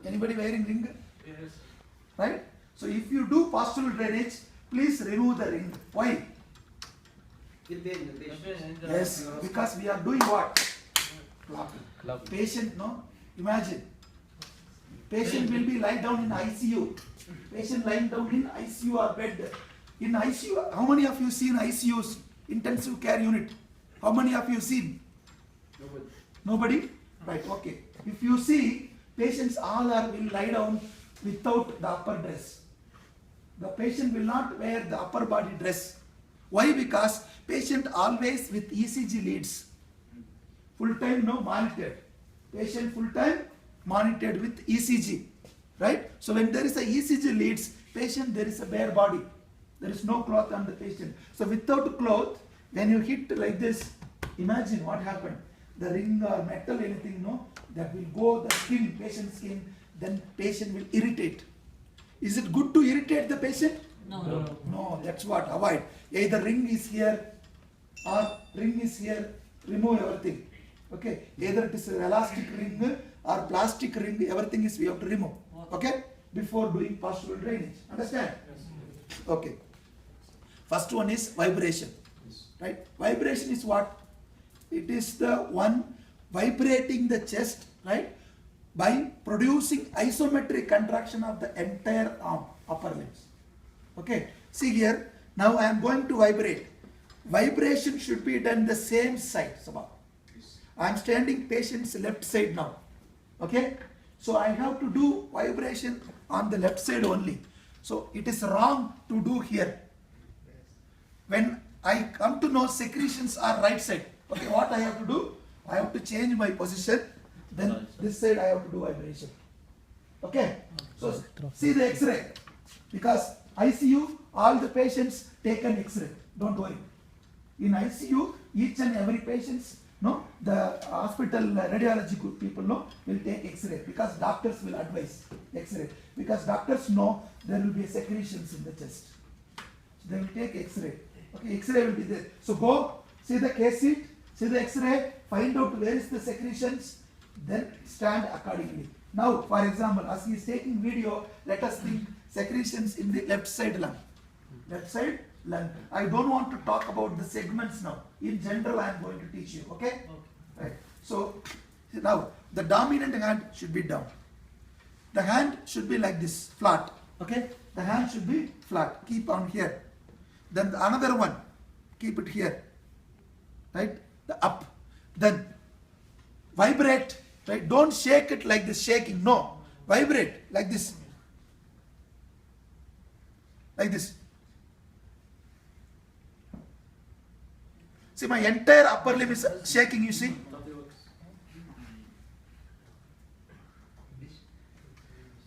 Anybody wearing ring? Yes. Right? So if you do postural drainage, please remove the ring. Why? Yes, because we are doing what? Clapping. Patient, no? Imagine. Patient will be lying down in ICU. Patient lying down in ICU or bed. In ICU, how many of you seen ICUs? Intensive care unit. How many of you seen? Nobody. Nobody? Right, okay. If you see, patients all will lie down without the upper dress. The patient will not wear the upper body dress. Why? Because patient always with ECG leads. Full time no monitored. Patient full time monitored with ECG. Right? So when there is a ECG leads, patient there is a bare body. There is no cloth on the patient. So without cloth, when you hit like this, imagine what happened. The ring or metal, anything, no, that will go the skin, patient skin, then patient will irritate. Is it good to irritate the patient? No. No, that's what, avoid. Either ring is here or ring is here, remove everything. Okay, either it is an elastic ring or plastic ring, everything is we have to remove. Okay, before doing postural drainage. Understand? Okay. First one is vibration. Right? Vibration is what? It is the one vibrating the chest, right? By producing isometric contraction of the entire arm, upper limbs. Okay. See here. Now I am going to vibrate. Vibration should be done the same side. I am standing patient's left side now. Okay. So I have to do vibration on the left side only. So it is wrong to do here. When I come to know secretions are right side. Okay, what I have to do? I have to change my position. Then this side I have to do vibration. Okay. So see the X-ray. Because ICU, all the patients take an X-ray. Don't worry. In ICU, each and every patients, no, the hospital radiology group people know will take X-ray because doctors will advise X-ray because doctors know there will be secretions in the chest. So they will take X-ray. Okay, X-ray will be there. So go see the case sheet, see the X-ray, find out where is the secretions, then stand accordingly. Now, for example, as he is taking video, let us think secretions in the left side lung. Left side lung. I don't want to talk about the segments now. In general, I am going to teach you. Okay? Right. So now the dominant hand should be down. The hand should be like this, flat. Okay? The hand should be flat. Keep on here. Then the another one, keep it here. Right? The up. Then vibrate. Right? Don't shake it like this, shaking. No. Vibrate like this. Like this. See, my entire upper limb is shaking, you see.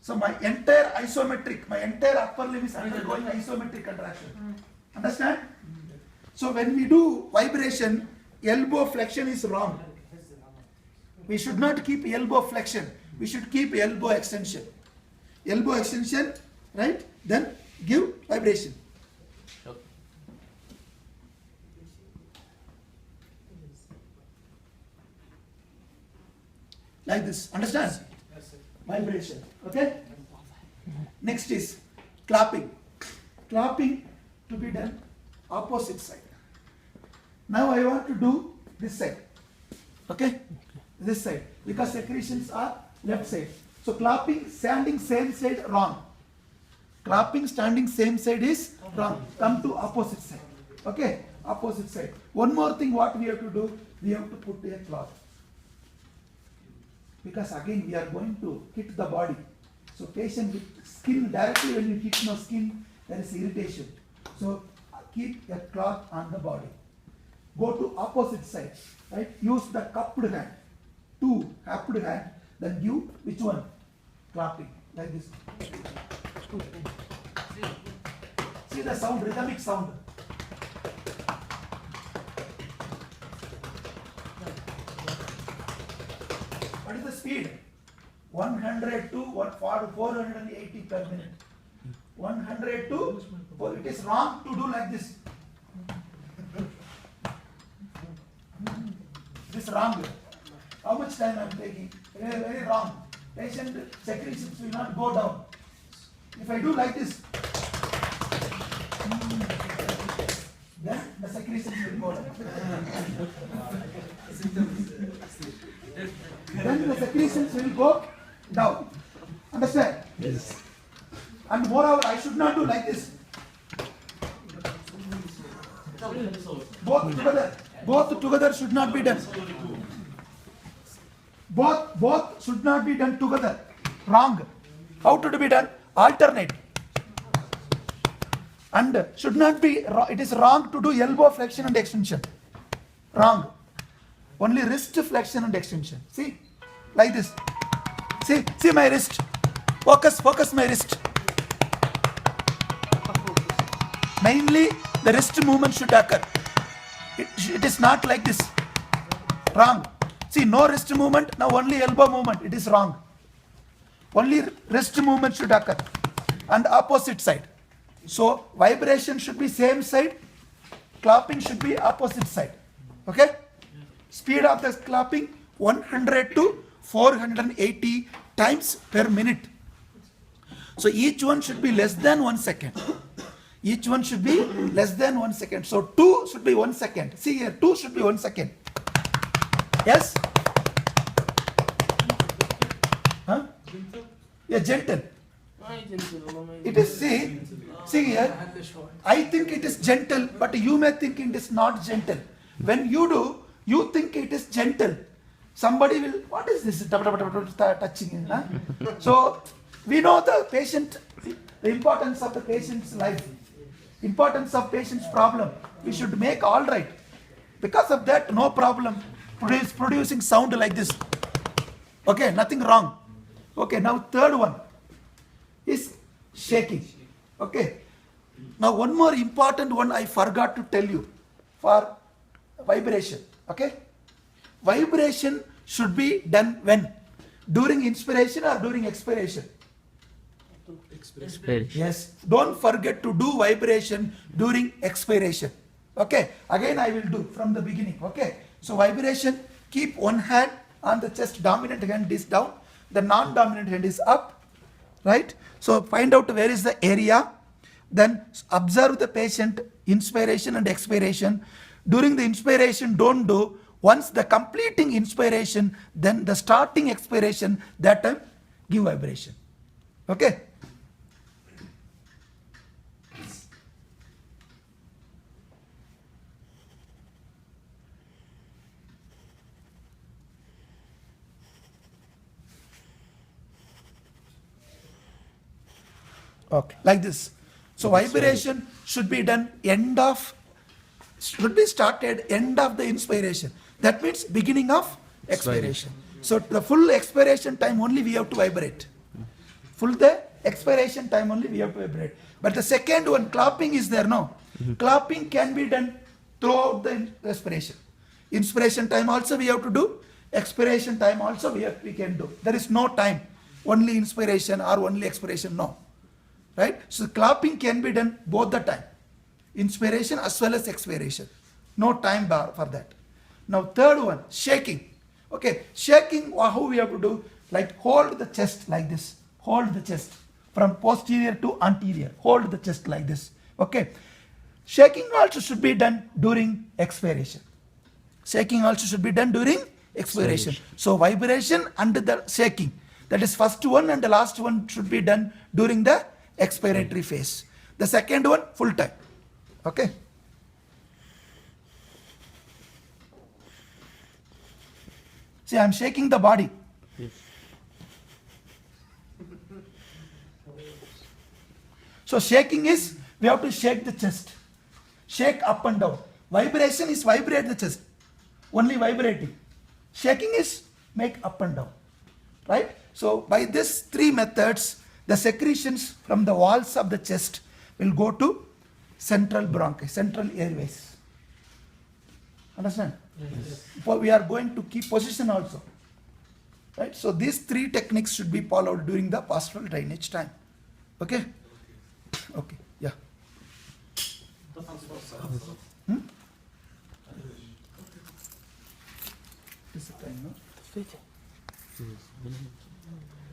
So my entire isometric, my entire upper limb is undergoing isometric contraction. Understand? So when we do vibration, elbow flexion is wrong. We should not keep elbow flexion. We should keep elbow extension. Elbow extension, right? Then give vibration. Like this. Understand? Vibration. Okay? Next is clapping. Clapping to be done opposite side. Now I want to do this side. Okay? This side. Because secretions are left side. So clapping standing same side wrong. Clapping standing same side is wrong. Come to opposite side. Okay? Opposite side. One more thing what we have to do, we have to put a cloth. Because again we are going to hit the body. So patient with skin, directly when you hit no skin, there is irritation. So keep a cloth on the body. Go to opposite side. Right? Use the cupped hand. Two cupped hand. Then give which one? Clapping. Like this. See the sound, rhythmic sound. What is the speed? 100 to 480 per minute. 100 to, oh, it is wrong to do like this. This is wrong. How much time I am taking? Very, very wrong. patient secretions will not go down. If I do like this, then the secretions will go down. Then the secretions will go down. Understand? Yes. And moreover, I should not do like this. Both together should not be done. Both should not be done together. Wrong. How to be done? Alternate. And should not be, it is wrong to do elbow flexion and extension. Wrong. Only wrist flexion and extension. See? Like this. See my wrist. Focus my wrist. Mainly the wrist movement should occur. It is not like this. Wrong. See, no wrist movement, now only elbow movement. It is wrong. Only wrist movement should occur. And opposite side. So vibration should be same side. Clapping should be opposite side. Okay? Speed of the clapping 100 to 480 times per minute. So each one should be less than 1 second. Each one should be less than 1 second. So 2 should be 1 second. See here, 2 should be 1 second. Yes? Huh? Yeah, gentle. It is, see here, I think it is gentle, but you may think it is not gentle. When you do, you think it is gentle. Somebody will, what is this? Touching. Huh? So, we know the patient, the importance of the patient's life, importance of patient's problem. We should make all right. Because of that, no problem. Producing sound like this. Okay, nothing wrong. Okay, now third one is shaking. Okay. Now one more important one I forgot to tell you for vibration. Okay. Vibration should be done when? During inspiration or during expiration? Expiration. Yes. Don't forget to do vibration during expiration. Okay. Again I will do from the beginning. Okay. So vibration, keep one hand on the chest, dominant hand is down, the non-dominant hand is up, right? So find out where is the area, then observe the patient inspiration and expiration. During the inspiration, don't do. Once the completing inspiration, then the starting expiration, that time give vibration. Okay? Okay, like this. So vibration should be done should be started end of the inspiration. That means beginning of expiration. So the full expiration time only we have to vibrate. Full the expiration time only we have to vibrate. But the second one, clapping is there, no? Clapping can be done throughout the respiration. Inspiration time also we have to do. Expiration time also we can do. There is no time. Only inspiration or only expiration, no. Right? So clapping can be done both the time. Inspiration as well as expiration. No time bar for that. Now third one, shaking. Okay, shaking, how we have to do? Like hold the chest like this. Hold the chest from posterior to anterior. Hold the chest like this. Okay. Shaking also should be done during expiration. Shaking also should be done during expiration. So vibration and the shaking. That is first one and the last one should be done during the expiratory phase. The second one, full time. Okay. See, I am shaking the body. Yes. So shaking is, we have to shake the chest. Shake up and down. Vibration is vibrate the chest. Only vibrating. Shaking is make up and down. Right? So by these three methods, the secretions from the walls of the chest will go to central bronchi, central airways. Understand? Yes. We are going to keep position also. Right? So these three techniques should be followed during the postural drainage time. Okay? Okay. Yeah. This is the time, no?